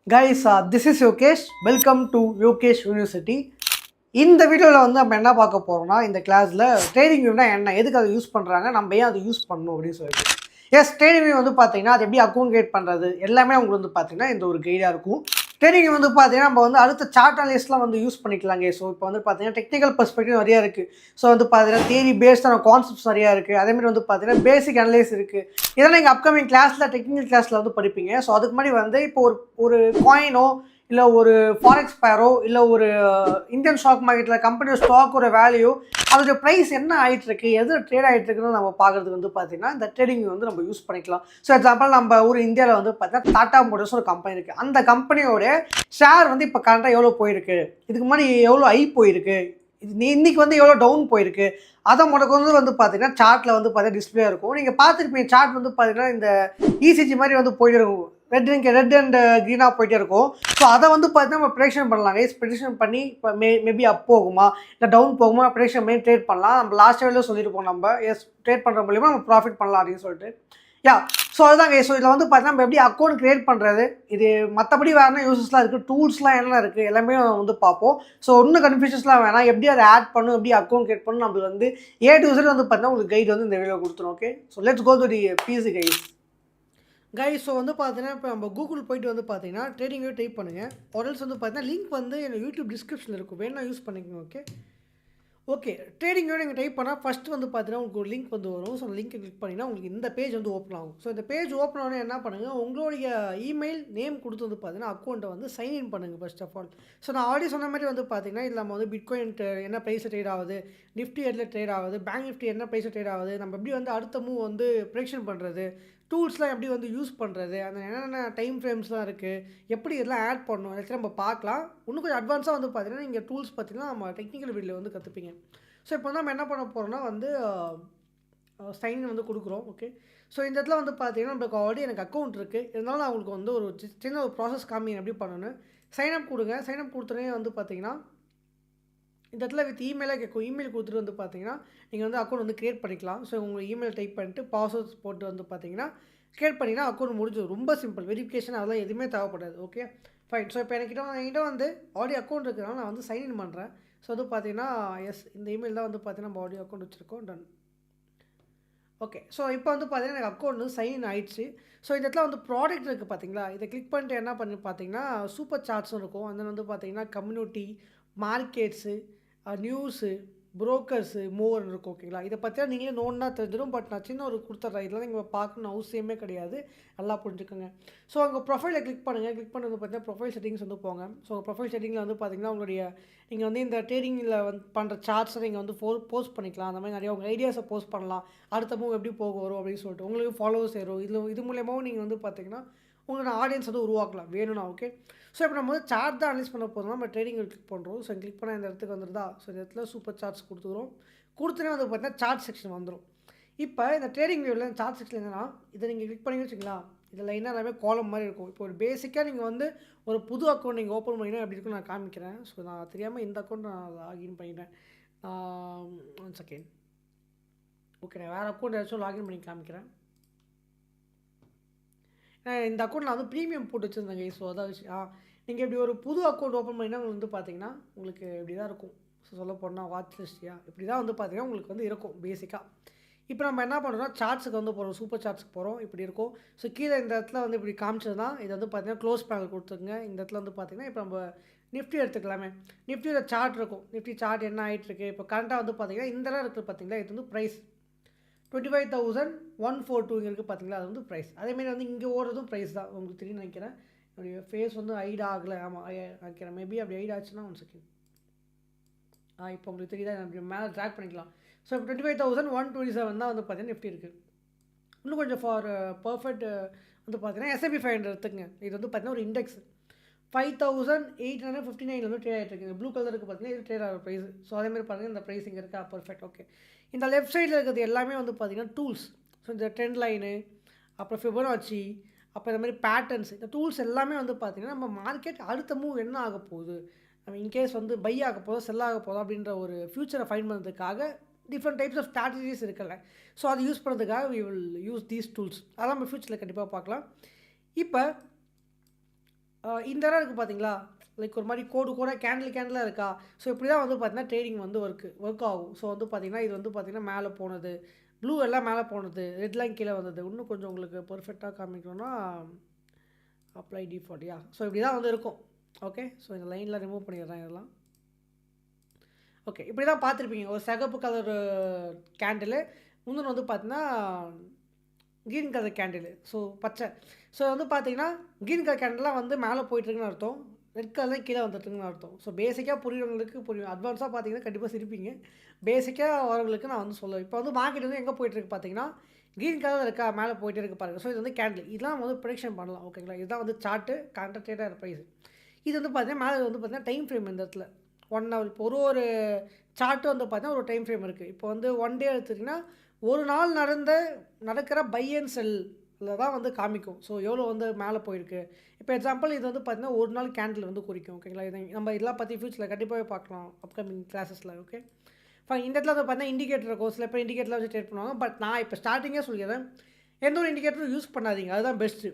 Guys, this is Yokesh. Welcome to Yokesh University. இந்த வீடியோவில் வந்து நம்ம என்ன பார்க்க போகிறோம்னா இந்த கிளாஸில் ட்ரேடிங் வியூனா என்ன, எதுக்கு அதை யூஸ் பண்ணுறாங்க, நம்ம ஏன் அதை யூஸ் பண்ணணும் அப்படின்னு சொல்லிட்டு. ட்ரேடிங் வியூ வந்து பார்த்தீங்கன்னா அது எப்படி அக்கௌண்ட் கிரியேட் பண்ணுறது எல்லாமே உங்களுக்கு வந்து பார்த்தீங்கன்னா இந்த ஒரு கைடாக இருக்கும். ட்ரேடிங் வந்து பார்த்தீங்கன்னா நம்ம வந்து அடுத்த சார்ட் அனலிஸ்ட்லாம் வந்து யூஸ் பண்ணிக்கலாங்க. ஸோ இப்போ வந்து பார்த்தீங்கன்னா டெக்னிக்கல் பெர்ஸ்பெக்டிவ் நிறையா இருக்குது. ஸோ வந்து பார்த்தீங்கன்னா தியரி பேஸ்டான கான்செப்ட்ஸ் நிறையா இருக்குது. அதேமாதிரி வந்து பார்த்தீங்கன்னா பேசிக் அனலைஸ் இருக்குது. இதெல்லாம் நீங்கள் அப்கமிங் கிளாஸில் டெக்னிக்கல் கிளாஸில் வந்து படிப்பீங்க. ஸோ அதுக்கு முன்னாடி வந்து இப்போ ஒரு காயினோ இல்லை ஒரு ஃபாரெக்ஸ் பேரோ இல்லை ஒரு இந்தியன் ஸ்டாக் மார்க்கெட்டில் கம்பெனியோட ஸ்டாக்கோட வேல்யூ அதோட ப்ரைஸ் என்ன ஆகிட்டுருக்கு, எது ட்ரேட் ஆகிட்டுருக்குன்னு நம்ம பார்க்குறதுக்கு வந்து பார்த்திங்கன்னா இந்த ட்ரேடிங் வந்து நம்ம யூஸ் பண்ணிக்கலாம். ஸோ எக்ஸாம்பிள் நம்ம ஒரு இந்தியாவில் வந்து பார்த்தீங்கன்னா டாடா மோட்டர்ஸ் ஒரு கம்பெனி இருக்குது. அந்த கம்பெனியோட ஷேர் வந்து இப்போ கரண்ட்டாக எவ்வளோ போயிருக்கு, இதுக்கு முன்னாடி எவ்வளோ ஐ போயிருக்கு, இன்றைக்கி வந்து எவ்வளோ டவுன் போயிருக்கு, அதை முடக்கு வந்து பார்த்தீங்கன்னா சார்ட்டில் வந்து பார்த்தீங்கன்னா டிஸ்பிளே இருக்கும். நீங்கள் பார்த்துருப்பீங்க சார்ட் வந்து பார்த்தீங்கன்னா இந்த இசிஜி மாதிரி வந்து போயிட்டு இருக்கும். ரெட் அண்ட் க்ரீனாக போயிட்டே இருக்கும். ஸோ அதை வந்து பார்த்தீங்கன்னா நம்ம ப்ரெடிக்ஷன் பண்ணலாம். ப்ரெடிக்ஷன் பண்ணி இப்போ மேபி அப் போகுமா இல்லை டவுன் போகுமா ப்ரெடிக்ஷன் பண்ணி ட்ரேட் பண்ணலாம். நம்ம லாஸ்ட் வேலையில் சொல்லியிருப்போம் நம்ம ட்ரேட் பண்ணுற மூலியமாக நம்ம ப்ராஃபிட் பண்ணலாம் அப்படின்னு சொல்லிட்டு. ஸோ அதுதாங்க. ஸோ இதில் வந்து பார்த்தீங்கன்னா நம்ம எப்படி அக்கௌண்ட் க்ரியேட் பண்ணுறது, இது மற்றபடி வேறு யூசஸ்லாம் இருக்குது, டூல்ஸ்லாம் என்ன இருக்குது எல்லாமே வந்து பார்ப்போம். ஸோ ஒன்றும் கன்ஃபியூஷன்ஸ்லாம் வேணாம். எப்படி அதை ஆட் பண்ணும், எப்படி அக்கௌண்ட் க்ரியேட் பண்ணணும், நம்மளுக்கு வந்து யூசர் வந்து பார்த்தீங்கன்னா உங்களுக்கு கைடு வந்து இந்த வீடியோ கொடுத்துரும். Okay, so let's go to the PC guys. So வந்து பார்த்தீங்கன்னா இப்போ நம்ம கூகுள் போய்ட்டு வந்து பார்த்தீங்கன்னா ட்ரேடிங் டைப் பண்ணுங்கள். ஒரல்ஸ் வந்து பார்த்தீங்கன்னா லிங்க் வந்து என்னோட யூடியூப் டிஸ்கிரிப்ஷனில் இருக்கும், வேணா யூஸ் பண்ணிக்கோங்க. ஓகே, ட்ரேடிங்கோட நீங்கள் டைப் பண்ணால் ஃபஸ்ட்டு வந்து பார்த்தீங்கன்னா உங்களுக்கு ஒரு லிங்க் வந்து வரும். ஸோ அந்த லிங்க்கை கிளிக் பண்ணிங்கன்னா உங்களுக்கு இந்த பேஜ் வந்து ஓப்பன் ஆகும். ஸோ இந்த பேஜ் ஓப்பன் ஆனே என்ன பண்ணுங்கள், உங்களுடைய இமெயில் நேம் கொடுத்து வந்து பார்த்தீங்கன்னா அக்கௌண்ட்டை வந்து சைன்இன் பண்ணுங்கள் ஃபர்ஸ்ட் ஆஃப் ஆல். ஸோ நான் ஆல்ரெடி சொன்ன மாதிரி வந்து பார்த்தீங்கன்னா இதில் நம்ம வந்து பிட்காயின் என்ன ப்ரைஸில் ட்ரேட் ஆகுது, நிஃப்டி எதில் ட்ரேட் ஆகுது, பேங்க் நிஃப்டி என்ன ப்ரைஸில் ட்ரேட் ஆகுது, நம்ம எப்படி வந்து அடுத்த மூவ் வந்து ப்ரெடிக்ஷன் பண்ணுறது, டூல்ஸ்லாம் எப்படி வந்து யூஸ் பண்ணுறது, அந்த என்னென்ன டைம் ஃப்ரேம்ஸ்லாம் இருக்குது, எப்படி இதெல்லாம் ஆட் பண்ணணும் எல்லாத்தையும் நம்ம பார்க்கலாம். இன்னும் கொஞ்சம் அட்வான்ஸாக வந்து பார்த்தீங்கன்னா நீங்கள் டூல்ஸ் பார்த்தீங்கன்னா நம்ம டெக்னிக்கல் வீடியோவில் வந்து கற்றுப்பீங்க. ஸோ இப்போ நம்ம என்ன பண்ண போகிறோம்னா வந்து சைன் வந்து கொடுக்குறோம். ஓகே, ஸோ இந்த இடத்துல வந்து பார்த்தீங்கன்னா நம்மளுக்கு ஆல்ரெடி எனக்கு அக்கௌண்ட் இருக்குது, இருந்தாலும் நான் உங்களுக்கு வந்து ஒரு சின்ன ஒரு ப்ராசஸ் காமிங்க எப்படி பண்ணணும். சைன்அப் கொடுங்க. சைன்அப் கொடுத்தோன்னே வந்து பார்த்தீங்கன்னா இந்த இடத்துல வித் இமெயிலாக கேட்கும். இமெயில் கொடுத்துட்டு வந்து பார்த்தீங்கன்னா நீங்கள் வந்து அக்கௌண்ட் வந்து க்ரியேட் பண்ணிக்கலாம். ஸோ உங்கள் இமெயில் டைப் பண்ணிட்டு பாஸ்வேர்ட்ஸ் போட்டு வந்து பார்த்தீங்கன்னா க்ரியேட் பண்ணிங்கன்னா அக்கௌண்ட் முடிஞ்சது. ரொம்ப சிம்பிள், வெரிஃபிகேஷன் அதெல்லாம் எதுவுமே தேவைப்படாது. Okay fine. ஸோ இப்போ என்கிட்ட வந்து ஆல்ரெடி அக்கௌண்ட் இருக்கிறனால நான் வந்து சைன்இன் பண்ணுறேன். ஸோ வந்து பார்த்தீங்கன்னா இந்த இமெயில் தான் வந்து பார்த்தீங்கன்னா நம்ம ஆல்ரெடி அக்கௌண்ட் வச்சுருக்கோம். டன். ஓகே, ஸோ இப்போ வந்து பார்த்தீங்கன்னா எனக்கு அக்கௌண்ட் வந்து சைன் ஆகிடுச்சு. ஸோ இந்த இடத்துல வந்து ப்ராடக்ட் இருக்குது பார்த்தீங்களா, இதை கிளிக் பண்ணிட்டு என்ன பண்ணி பார்த்தீங்கன்னா சூப்பர் சார்ட்ஸும் இருக்கும். அந்த வந்து பார்த்தீங்கன்னா கம்யூனிட்டி, மார்க்கெட்ஸு, நியூஸு, புரோக்கர்ஸு, மூவர்னு இருக்கும். ஓகேங்களா, இதை பற்றியா நீங்களே நோன்னா தெரிஞ்சிடும். பட் நான் சின்ன ஒரு கொடுத்துட்றேன், இதெல்லாம் நீங்கள் பார்க்கணுன்னு அவசியமே கிடையாது, நல்லா புரிஞ்சுக்கோங்க. ஸோ அங்கே ப்ரொஃபைலை கிளிக் பண்ணுங்கள். கிளிக் பண்ணி வந்து பார்த்தீங்கன்னா ப்ரொஃபைல் செட்டிங்ஸ் வந்து போங்க. ஸோ ப்ரொஃபைல் செட்டிங்கில் வந்து பார்த்தீங்கன்னா உங்களுடைய நீங்கள் வந்து இந்த ட்ரேடிங்கில் வந்து பண்ணுற சார்ட்ஸை நீங்கள் வந்து போஸ்ட் பண்ணிக்கலாம். அந்த மாதிரி நிறைய உங்கள் ஐடியாஸை போஸ்ட் பண்ணலாம். அடுத்த மூவ் எப்படி போக வரும் அப்படின்னு சொல்லிட்டு உங்களுக்கு ஃபாலோவர்ஸ் ஏறும். இது மூலியமாகவும் நீங்கள் வந்து பார்த்தீங்கன்னா உங்களோட ஆடியன்ஸ் வந்து உருவாக்கலாம் வேணும்னா. ஓகே, ஸோ இப்போ நம்ம வந்து சார்ட் தான் அனலைஸ் பண்ண போகிறோம். நம்ம ட்ரேடிங் கிளிக் பண்ணுறோம். ஸோ கிளிக் பண்ணால் இந்த இடத்துக்கு வந்துருதா. ஸோ இந்த இடத்துல சூப்பர் சார்ட்ஸ் கொடுத்துக்கிறோம். கொடுத்தனே வந்து பார்த்தீங்கன்னா சார்ட் செக்ஷன் வந்துடும். இப்போ இந்த ட்ரேடிங் வியூவில் சார்ட் செக்ஷன் என்னென்னா இதை நீங்கள் கிளிக் பண்ணி வச்சுங்களா, இதில் லைனாக எல்லாமே காலம் மாதிரி இருக்கும். இப்போ ஒரு பேசிக்காக நீங்கள் வந்து ஒரு புது அக்கௌண்ட் நீங்கள் ஓப்பன் பண்ணிங்கன்னா எப்படி இருக்குன்னு நான் காமிக்கிறேன். ஸோ நான் தெரியாமல் இந்த அக்கௌண்ட் நான் லாகின் பண்ணிட்டேன். 1 செகண்ட். ஓகே, நான் வேறு அக்கௌண்ட் ஏதாச்சும் லாகின் பண்ணி காமிக்கிறேன். இந்த அக்கௌண்ட் நான் வந்து ப்ரீமியம் போட்டு வச்சுருந்தேங்க. ஸோ அதான் விஷயம். நீங்கள் இப்படி ஒரு புது அக்கௌண்ட் ஓப்பன் பண்ணிங்கன்னா உங்களுக்கு வந்து பார்த்தீங்கன்னா உங்களுக்கு இப்படி தான் இருக்கும். ஸோ சொல்ல போனால் வாட்ச் லிஸ்ட்டியா இப்படி தான் வந்து பார்த்தீங்கன்னா உங்களுக்கு வந்து இருக்கும் பேசிக்காக. இப்போ நம்ம என்ன பண்ணுறோம்னா சார்ட்ஸுக்கு வந்து போகிறோம், சூப்பர் சார்ட்ஸுக்கு போகிறோம். இப்படி இருக்கும். ஸோ கீழே இந்த இடத்துல வந்து இப்படி காமிச்சதுன்னா இது வந்து பார்த்தீங்கன்னா க்ளோஸ் பேனல் கொடுத்துருங்க. இந்த இடத்துல வந்து பார்த்தீங்கன்னா இப்போ நம்ம நிஃப்டி எடுத்துக்கலாமே, நிஃப்டியோட சார்ட் இருக்கும். நிஃப்டி சார்ட் என்ன ஆகிட்டுருக்கு இப்போ கரண்ட்டாக வந்து பார்த்தீங்கன்னா இந்த இடம் இருக்குது பார்த்தீங்களா, இது வந்து ப்ரைஸ் 25,142 இங்கே இருக்குது பார்த்தீங்களா, அது வந்து ப்ரைஸ். அதேமாரி வந்து இங்கே ஓடுறதும் ப்ரைஸ் தான். உங்களுக்கு தெரியும் நினைக்கிறேன். என்னுடைய ஃபேஸ் வந்து ஹைட் ஆகலை. ஆமாம் நினைக்கிறேன், மேபி அப்படி ஹைட் ஆச்சுன்னா 1 செகண்ட். இப்போ உங்களுக்கு தெரியுதா, அப்படி மேலே ட்ராக் பண்ணிக்கலாம். ஸோ இப்போ 25,127 தான் வந்து பார்த்தீங்கன்னா நிஃப்டி இருக்குது. இன்னும் கொஞ்சம் ஃபார் பர்ஃபெக்ட் வந்து பார்த்தீங்கன்னா S&P 500 எடுத்துக்கங்க. இது வந்து பார்த்தீங்கன்னா ஒரு இண்டெக்ஸ் 5,859 வந்து ட்ரேட் ஆகிட்டு இருக்குது. ப்ளூ கலருக்கு பார்த்தீங்கன்னா இது ட்ரேட் ஆகிற ப்ரைஸ். ஸோ அதேமாதிரி பார்த்தீங்கன்னா இந்த ப்ரைஸ் இங்கே இருக்கா, பர்ஃபெக்ட். ஓகே, இந்த லெஃப்ட் சைடில் இருக்கிறது எல்லாமே வந்து பார்த்தீங்கன்னா டூல்ஸ். ஸோ இந்த ட்ரெண்ட் லைனு, அப்புறம் ஃபிபனாச்சி, அப்போ இந்த மாதிரி பேட்டர்ன்ஸ், இந்த டூல்ஸ் எல்லாமே வந்து பார்த்திங்கன்னா நம்ம மார்க்கெட் அடுத்த மூவ் என்ன ஆக போகுது, நம்ம இன்கேஸ் வந்து பை ஆக போதோ செல் ஆக போதோ அப்படின்ற ஒரு ஃப்யூச்சரை ஃபைண்ட் பண்ணுறதுக்காக டிஃப்ரெண்ட் டைப்ஸ் ஆஃப் ஸ்ட்ராட்டஜிஸ் இருக்குல்ல. ஸோ அது யூஸ் பண்ணுறதுக்காக we will use these tools. அதெல்லாம் நம்ம ஃப்யூச்சரில் கண்டிப்பாக பார்க்கலாம். இப்போ இந்த இடம் இருக்குது பார்த்தீங்களா, லைக் ஒரு மாதிரி கோடாக கேண்டிலாக இருக்கா. ஸோ இப்படி தான் வந்து பார்த்தீங்கன்னா ட்ரேடிங் வந்து ஒர்க் ஆகும். ஸோ வந்து பார்த்தீங்கன்னா இது வந்து பார்த்தீங்கன்னா மேலே போனது, ப்ளூ எல்லாம் மேலே போனது, ரெட்லாம் கீழே வந்தது. இன்னும் கொஞ்சம் உங்களுக்கு பெர்ஃபெக்டாக காமிக்கணும்னா அப்ளை டிஃபால்ட் ஸோ இப்படி தான் வந்து இருக்கும். ஓகே, ஸோ இந்த லைனில் ரிமூவ் பண்ணிடுறேன் இதெல்லாம். ஓகே, இப்படி தான் பார்த்துருப்பீங்க. ஒரு சிகப்பு கலர் கேண்டிலு, இன்னொன்று வந்து பார்த்தீங்கன்னா க்ரீன் கலர் கேண்டிலு, ஸோ பச்சை. ஸோ வந்து பார்த்தீங்கன்னா க்ரீன் கலர் கேண்டில்லாம் வந்து மேலே போயிட்டுருக்குன்னு அர்த்தம், ரெட் கலர் கீழே வந்துட்டுருக்குன்னு அர்த்தம். ஸோ பேசிக்காக புரியுறவங்களுக்கு புரியும், அட்வான்ஸாக பார்த்தீங்கன்னா கண்டிப்பாக சிரிப்பீங்க. பேசிக்காக வரவங்களுக்கு நான் வந்து சொல்லுவேன். இப்போ வந்து மார்க்கெட் வந்து எங்கே போயிட்டுருக்கு பார்த்தீங்கன்னா க்ரீன் கலர் இருக்கா, மேலே போயிட்டே இருக்கு பாருங்கள். ஸோ இது வந்து கேண்டில், இதெல்லாம் வந்து ப்ரொடிக்ஷன் பண்ணலாம். ஓகேங்களா, இதுதான் வந்து சார்ட்டு கான்ட்ராக்டட் ப்ரைஸ். இது வந்து பார்த்தீங்கன்னா மேலே வந்து பார்த்தீங்கன்னா டைம் ஃப்ரேம் இந்த இடத்துல 1 ஹவர். இப்போ ஒரு சார்ட்டு வந்து பார்த்தீங்கன்னா ஒரு டைம் ஃப்ரேம் இருக்குது. இப்போ வந்து 1 டே எடுத்துட்டிங்கன்னா ஒரு நாள் நடக்கிற பை அண்ட் செல்லில் தான் வந்து காமிக்கும். ஸோ எவ்வளோ வந்து மேலே போயிருக்கு. இப்போ எக்ஸாம்பிள் இது வந்து பார்த்தீங்கன்னா ஒரு நாள் கேண்டில் வந்து குறிக்கும். ஓகேங்களா, இதை நம்ம இதெல்லாம் பற்றி ஃபியூச்சரில் கண்டிப்பாகவே பார்க்கலாம் அப்கமிங் கிளாஸஸில். Okay fine. இந்த இடத்துல வந்து பார்த்தீங்கன்னா இண்டிகேட்டர் இருக்கும். சில பேர் இண்டிகேட்டரில் வச்சு ட்ரேட் பண்ணுவாங்க. பட் நான் இப்போ ஸ்டார்டிங்கே சொல்லிடுறேன், எந்த ஒரு இண்டிகேட்டரும் யூஸ் பண்ணாதீங்க, அதுதான் பெஸ்ட்டு.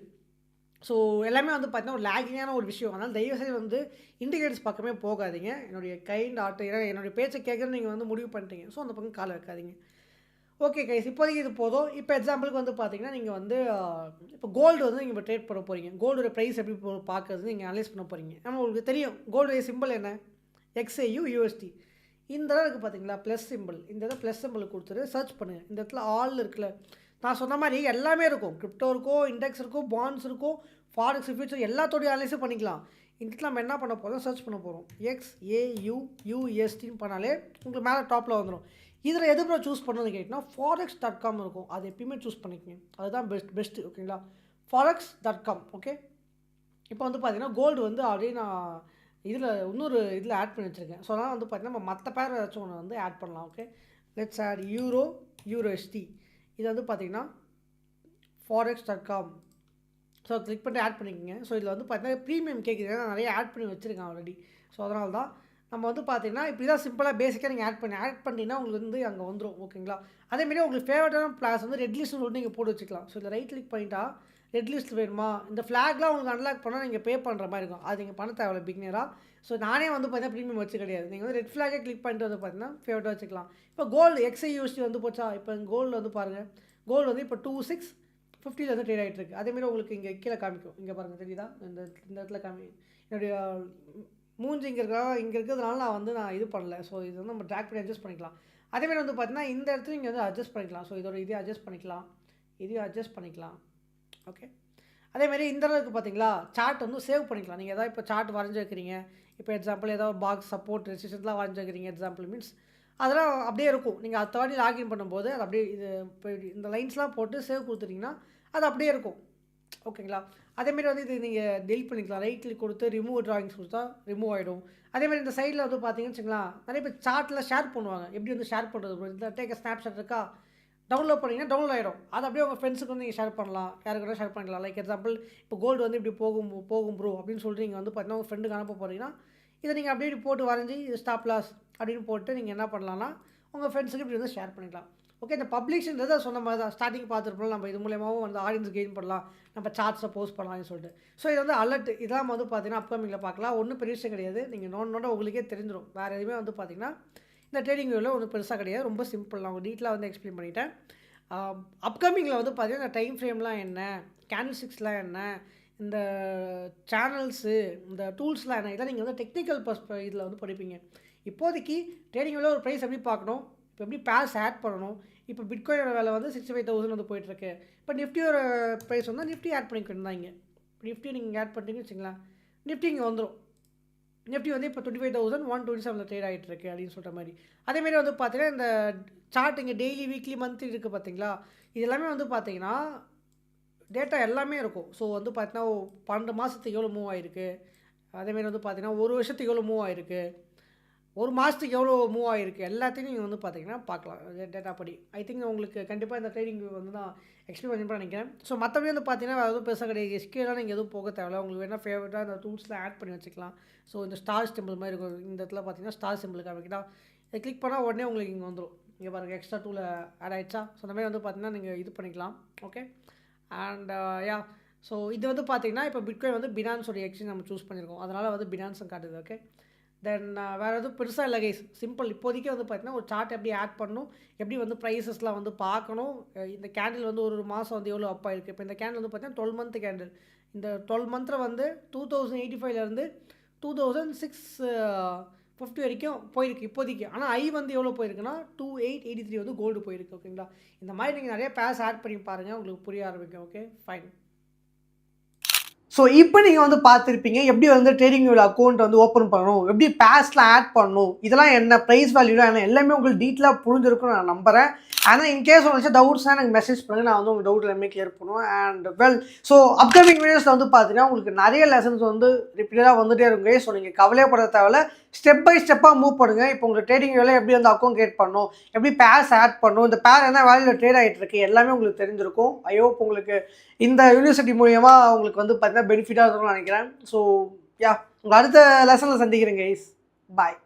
ஸோ எல்லாமே வந்து பார்த்தீங்கன்னா ஒரு லேகிங்கான ஒரு விஷயம். அதனால் தயவுசெய்து வந்து இண்டிகேட்டர்ஸ் பக்கமே போகாதீங்க. என்னுடைய ஆர்ட், ஏன்னா என்னுடைய பேச்சை கேட்குறது நீங்கள் வந்து முடிவு பண்ணிட்டீங்க. ஸோ அந்த பக்கம் காலை வைக்காதீங்க. ஓகே கைஸ், இப்போதைக்கு இது போதும். இப்போ எக்ஸாம்பிளுக்கு வந்து பார்த்தீங்கன்னா நீங்கள் வந்து இப்போ கோல்டு வந்து நீங்கள் இப்போ ட்ரேட் பண்ண போகிறீங்க. கோல்டோட ப்ரைஸ் எப்படி பார்க்குறது நீங்கள் அனலைஸ் பண்ண போகிறீங்க. நம்ம உங்களுக்கு தெரியும் கோல்டுடைய சிம்பிள் என்ன, XAU USD. இந்த இடம் இருக்குது பார்த்தீங்களா ப்ளஸ் சிம்பிள், இந்த இடம் ப்ளஸ் சிம்பிள் கொடுத்துட்டு சர்ச் பண்ணுங்கள். இந்த இடத்துல ஆல் இருக்குல்ல, நான் சொன்ன மாதிரி எல்லாமே இருக்கும். கிரிப்டோ இருக்கும், இண்டெக்ஸ் இருக்கும், பாண்ட்ஸ் இருக்கும், ஃபாரெக்ஸ் ஃபியூச்சர் எல்லாத்தோடைய அனலைஸும் பண்ணிக்கலாம். இந்த இடத்துல நம்ம என்ன பண்ண போகிறோம், சர்ச் பண்ண போகிறோம். XAU USDன்னு பண்ணாலே உங்களுக்கு மேலே டாப்பில் வந்துடும். இதில் எது சூஸ் பண்ணணும்னு கேட்டிங்கன்னா forex.com இருக்கும், அது எப்பயுமே சூஸ் பண்ணிக்கங்க, அதுதான் பெஸ்ட்டு. ஓகேங்களா, forex.com. ஓகே, இப்போ வந்து பார்த்தீங்கன்னா கோல்டு வந்து ஆல்ரெடி நான் இதில் இன்னொரு இதில் ஆட் பண்ணி வச்சுருக்கேன். ஸோ அதனால் வந்து பார்த்தீங்கன்னா நம்ம மற்ற பேர் ஏதாச்சும் ஒன்று வந்து ஆட் பண்ணலாம். Okay, let's add USD. இது வந்து பார்த்தீங்கன்னா forex.com. ஸோ கிளிக் பண்ணி ஆட் பண்ணிக்கோங்க. ஸோ இதில் வந்து பார்த்தீங்கன்னா ப்ரீமியம் கேட்குது, நான் நிறைய ஆட் பண்ணி வச்சுருக்கேன் ஆல்ரெடி. ஸோ அதனால தான் நம்ம வந்து பார்த்தீங்கன்னா இப்படி தான் சிம்பிளாக பேசிக்காக நீங்கள் ஆட் பண்ணிங்கன்னா உங்களுக்கு வந்து அங்கே வந்துடும். ஓகேங்களா, அதேமாரி உங்களுக்கு ஃபேவரட்டான பிளாஸ் வந்து ரெட் லிஸ்ட்னு சொல்லிட்டு நீங்கள் போட்டு வச்சுக்கலாம். ஸோ இதில் ரைட் கிளிக் பண்ணிட்டா ரெட் லிஸ்ட் வேணுமா, இந்த ஃப்ளாக்லாம் உங்களுக்கு அன்லாக் பண்ணால் நீங்கள் பே பண்ணுற மாதிரி இருக்கும். அது நீங்கள் பண்ண தேவையில்ல பிகினராக. ஸோ நானே வந்து பார்த்தீங்கன்னா ப்ரீமியம் வச்சு கிடையாது. நீங்கள் வந்து ரெட் ஃப்ளாகே கிளிக் பண்ணிட்டு வந்து பார்த்தீங்கன்னா ஃபேவரட்டாக வச்சுக்கலாம். இப்போ கோல்டு XAUSD வந்து போச்சா, இப்போ கோல்டு வந்து பாருங்கள், கோல்டு வந்து இப்போ 2650 வந்து ட்ரேட் ஆகிட்டு இருக்குது. அதேமாரி உங்களுக்கு இங்கே கீழே காமிக்கும், இங்கே பாருங்கள் தெரியுதா, இந்த இடத்துல என்னுடைய மூஞ்சி இங்கே இருக்கிறதுனால நான் இது பண்ணல. ஸோ இது வந்து நம்ம ட்ராக் பண்ணி அட்ஜஸ்ட் பண்ணிக்கலாம். அதேமாதிரி வந்து பார்த்தீங்கன்னா இந்த இடத்துல இங்கே வந்து அட்ஜஸ்ட் பண்ணிக்கலாம். ஸோ இதோட இதையும் அட்ஜஸ்ட் பண்ணிக்கலாம், இதையும் அட்ஜஸ்ட் பண்ணிக்கலாம். ஓகே, அதேமாதிரி இந்த அளவுக்கு பார்த்தீங்களா சார்ட் வந்து சேவ் பண்ணிக்கலாம். நீங்கள் எதாவது இப்போ சார்ட் வரைஞ்சி வைக்கிறீங்க, இப்போ எக்ஸாம்பிள் ஏதாவது பாக்ஸ் சப்போர்ட் ரெசிஸ்டன்ஸ்லாம் வரைஞ்சி வைக்கிறீங்க எக்ஸாம்பிள் மீன்ஸ் அதெல்லாம் அப்படியே இருக்கும். நீங்கள் அடுத்த வாட்டி லாகின் பண்ணும்போது அது அப்படியே இது இப்போ இந்த லைன்ஸ்லாம் போட்டு சேவ் கொடுத்துட்டிங்கன்னா அது அப்படியே இருக்கும். ஓகேங்களா, அதேமாரி வந்து இது நீங்கள் டெலிட் பண்ணிக்கலாம். ரைட் கிளிக் கொடுத்து ரிமூவ் ட்ராயிங்ஸ் கொடுத்தா ரிமூவ் ஆகிடும். அதேமாதிரி இந்த சைடில் வந்து பார்த்தீங்கன்னு வச்சுக்கலாம், நிறைய பேர் சார்ட்டில் ஷேர் பண்ணுவாங்க. எப்படி வந்து ஷேர் பண்ணுறது, இந்த டேக் ஸ்னாப்ஷாட் இருக்கா, டவுன்லோட் பண்ணிங்கன்னா டவுன்லோட் ஆகிடும். அது அப்படியே உங்கள் ஃப்ரெண்ட்ஸுக்கு வந்து நீங்கள் ஷேர் பண்ணலாம், யாருக்கு கூட ஷேர் பண்ணிக்கலாம். லைக் எக்ஸாம்பிள் இப்போ கோல்டு வந்து இப்படி போகும் ப்ரோ அப்படின்னு சொல்லிட்டு நீங்கள் வந்து பார்த்தீங்கன்னா உங்கள் ஃப்ரெண்டுக்கு அனுப்ப போகிறீங்கன்னா இதை நீங்கள் அப்படியே போட்டு வரைஞ்சி இது ஸ்டாப் லாஸ் அப்படின்னு போட்டு நீங்கள் என்ன பண்ணலாம்னா உங்கள் ஃப்ரெண்ட்ஸுக்கு இப்படி வந்து ஷேர் பண்ணிக்கலாம். ஓகே, இந்த பப்ளிஷ்ன்றது சொன்ன மாதிரி தான், ஸ்டார்டிங் பார்த்துருப்போம் நம்ம இது மூலியமாகவும் வந்து ஆடியன்ஸ் கெயின் பண்ணலாம், நம்ம சார்ட்ஸை போஸ்ட் பண்ணலாம்னு சொல்லிட்டு. ஸோ இது வந்து அலர்ட், இதெல்லாம் வந்து பார்த்தீங்கன்னா அப்கமிங்கில் பார்க்கலாம். ஒன்றும் பெரிய விஷயம் கிடையாது, நீங்கள் நோண்டோட உங்களுக்கே தெரிஞ்சிடும். வேறு எதுவுமே வந்து பார்த்தீங்கன்னா இந்த ட்ரேடிங் வியூவில் ஒன்றும் பெருசாக கிடையாது, ரொம்ப சிம்பிள். நான் டீட்டெயிலாக வந்து எக்ஸ்பிளைன் பண்ணிட்டேன். அப்கமிங்கில் வந்து பார்த்தீங்கன்னா இந்த டைம் ஃப்ரேம்லாம் என்ன, கேண்டில்ஸ்டிக்ஸ்லாம் என்ன, இந்த சேனல்ஸு, இந்த டூல்ஸ்லாம் என்ன, இதெல்லாம் நீங்கள் வந்து டெக்னிக்கல் இதில் வந்து படிப்பீங்க. இப்போதைக்கு ட்ரேடிங் வியூவில் ஒரு ப்ரைஸ் எப்படி பார்க்கணும், இப்போ எப்படி பேர்ஸ் ஆட் பண்ணணும். இப்போ பிட்காயினோட விலை வந்து 65,000 வந்து போயிட்டுருக்கு. இப்போ நிஃப்டியோட ப்ரைஸ் வந்து நிஃப்டி ஆட் பண்ணிக்கணும் தான். இங்கே நிஃப்டி நீங்கள் ஆட் பண்ணிட்டீங்கன்னு வச்சுங்களேன், நிஃப்டி இங்கே வந்துடும். நிஃப்டி வந்து இப்போ 25,127 ட்ரேட் ஆகிட்டு இருக்கு அப்படின்னு சொல்கிற மாதிரி. அதேமாரி வந்து பார்த்தீங்கன்னா இந்த சார்ட் இங்கே டெய்லி வீக்லி மந்த்லி இருக்குது பார்த்தீங்களா, இது எல்லாமே வந்து பார்த்தீங்கன்னா டேட்டா எல்லாமே இருக்கும். ஸோ வந்து பார்த்தீங்கன்னா 12 மாதத்துக்கு எவ்வளோ மூவ் ஆகிருக்கு, அதேமாரி வந்து பார்த்தீங்கன்னா ஒரு வருஷத்துக்கு எவ்வளோ மூவ் ஆகிருக்கு, ஒரு மாதத்துக்கு எவ்வளோ மூவ் ஆகிருக்கு, எல்லாத்தையும் நீங்கள் வந்து பார்த்தீங்கன்னா பார்க்கலாம் டேட்டா படி. ஐ திங்க் உங்களுக்கு கண்டிப்பாக இந்த ட்ரேடிங் வந்து நான் எக்ஸ்பிளைன் பண்ணி நினைக்கிறேன். ஸோ மற்றபடி வந்து பார்த்தீங்கன்னா எதுவும் பெருசாக கிடையாது. எஸ்கேலாம் நீங்கள் எதுவும் போக தேவையில்ல. உங்களுக்கு வேணால் ஃபேவரட்டாக இந்த டூல்ஸ்லாம் ஆட் பண்ணி வச்சுக்கலாம். ஸோ இந்த ஸ்டார் சிம்பிள் மாதிரி இருக்கும், இந்த இடத்துல பார்த்தீங்கன்னா ஸ்டார் சிம்பிள் காமிக்கிட்டா இதை கிளிக் பண்ணால் உடனே உங்களுக்கு இங்கே வந்துடும். இங்கே பாருங்கள் எக்ஸ்ட்ரா டூவில் ஆட் ஆகிடுச்சா. ஸோ அந்த மாதிரி வந்து பார்த்தீங்கன்னா நீங்கள் இது பண்ணிக்கலாம். ஓகே, அண்ட் யா ஸோ இது வந்து பார்த்தீங்கன்னா இப்போ பிட்காயின் வந்து பினான்ஸோட எக்ஸ்சேஞ்ச் நம்ம சூஸ் பண்ணியிருக்கோம், அதனால் வந்து பினான்ஸும் காட்டுது. ஓகே, தென் வேறு எதுவும் பெருசாக இல்லை கைஸ், சிம்பிள். இப்போதைக்கு வந்து பார்த்தீங்கன்னா ஒரு சார்ட் எப்படி ஆட் பண்ணணும், எப்படி வந்து ப்ரைஸஸ்லாம் வந்து பார்க்கணும். இந்த கேண்டில் வந்து ஒரு மாதம் வந்து எவ்வளோ அப் ஆயிருக்கு. இப்போ இந்த கேண்டில் வந்து பார்த்தீங்கன்னா 12 மந்த் கேண்டில். இந்த 12 மந்தில் வந்து 2085லேருந்து 2650 வரைக்கும் போயிருக்கு இப்போதைக்கு. ஆனால் ஐ வந்து எவ்வளோ போயிருக்குன்னா 2883 வந்து கோல்டு போயிருக்கு. ஓகேங்களா, இந்த மாதிரி நீங்கள் நிறைய பேர்ஸ் ஆட் பண்ணி பாருங்கள், உங்களுக்கு புரிய ஆரம்பிக்கும். Okay fine. ஸோ இப்போ நீங்கள் வந்து பார்த்துருப்பீங்க எப்படி வந்து ட்ரேடிங் வியூவில் அக்கௌண்ட் வந்து ஓப்பன் பண்ணணும், எப்படி பேஸ்லாம் ஆட் பண்ணணும், இதெல்லாம் என்ன ப்ரைஸ் வேல்யூலாம் என்ன, எல்லாமே உங்களுக்கு டீட்டெயிலாக புரிஞ்சிருக்குன்னு நான் நம்புகிறேன். ஆனால் இன்கேஸ் உங்களுக்கு டவுட்ஸ்னால் எனக்கு மெசேஜ் பண்ணுங்கள், நான் வந்து உங்கள் டவுட் எல்லாமே கிளியர் பண்ணுவேன். அண்ட் வெல், ஸோ அப்கமிங் வீடியோஸில் வந்து பார்த்தீங்கன்னா உங்களுக்கு நிறைய லெசன்ஸ் வந்து ரிப்பீட்டடாக வந்துகிட்டே இருங்க. ஸோ நீங்கள் கவலையப்பட தேவையில்ல, ஸ்டெப் பை ஸ்டெப்பாக மூவ் பண்ணுங்கள். இப்போ உங்களுக்கு ட்ரேடிங் வியூவில் எப்படி வந்து அக்கௌண்ட் கிரியேட் பண்ணணும், எப்படி பேர்ஸ் ஆட் பண்ணணும், இந்த பேர் என்ன வேல்யூவில் ட்ரேட் ஆகிட்டு இருக்கு, எல்லாமே உங்களுக்கு தெரிஞ்சிருக்கும். ஐ ஹோப் உங்களுக்கு இந்த யூனிவர்சிட்டி மூலியமா உங்களுக்கு வந்து பார்த்தீங்கன்னா பெனிஃபிட்டாக இருக்கும்னு நினைக்கிறேன். ஸோ யா, உங்கள் அடுத்த லெசனில் சந்திக்கிறேன் கைஸ். பாய்.